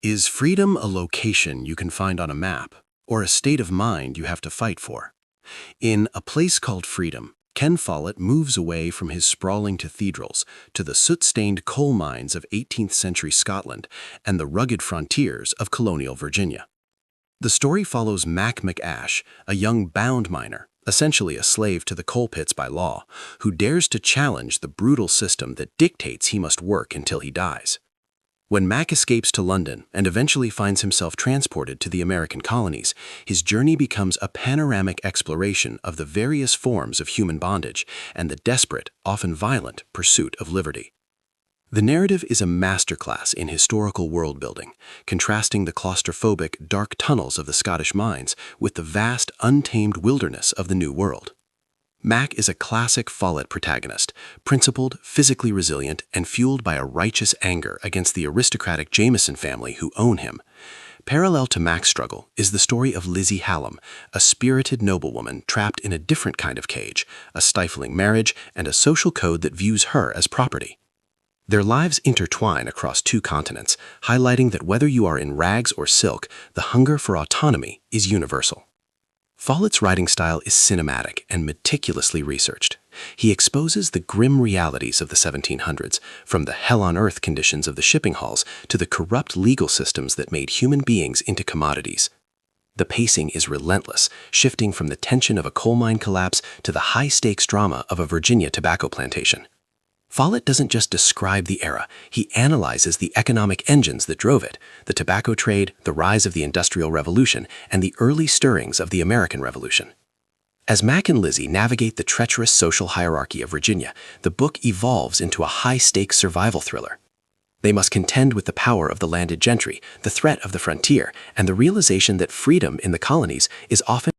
Is freedom a location you can find on a map, or a state of mind you have to fight for? In A Place Called Freedom, Ken Follett moves away from his sprawling cathedrals to the soot-stained coal mines of 18th century Scotland and the rugged frontiers of colonial Virginia. The story follows Mack McAsh, a young bound miner, essentially a slave to the coal pits by law, who dares to challenge the brutal system that dictates he must work until he dies. When Mack escapes to London and eventually finds himself transported to the American colonies, his journey becomes a panoramic exploration of the various forms of human bondage and the desperate, often violent, pursuit of liberty. The narrative is a masterclass in historical world-building, contrasting the claustrophobic, dark tunnels of the Scottish mines with the vast, untamed wilderness of the New World. Mack is a classic Follett protagonist, principled, physically resilient, and fueled by a righteous anger against the aristocratic Jameson family who own him. Parallel to Mack's struggle is the story of Lizzie Hallam, a spirited noblewoman trapped in a different kind of cage, a stifling marriage, and a social code that views her as property. Their lives intertwine across two continents, highlighting that whether you are in rags or silk, the hunger for autonomy is universal. Follett's writing style is cinematic and meticulously researched. He exposes the grim realities of the 1700s, from the hell-on-earth conditions of the shipping halls to the corrupt legal systems that made human beings into commodities. The pacing is relentless, shifting from the tension of a coal mine collapse to the high-stakes drama of a Virginia tobacco plantation. Follett doesn't just describe the era, he analyzes the economic engines that drove it, the tobacco trade, the rise of the Industrial Revolution, and the early stirrings of the American Revolution. As Mack and Lizzie navigate the treacherous social hierarchy of Virginia, the book evolves into a high-stakes survival thriller. They must contend with the power of the landed gentry, the threat of the frontier, and the realization that freedom in the colonies is often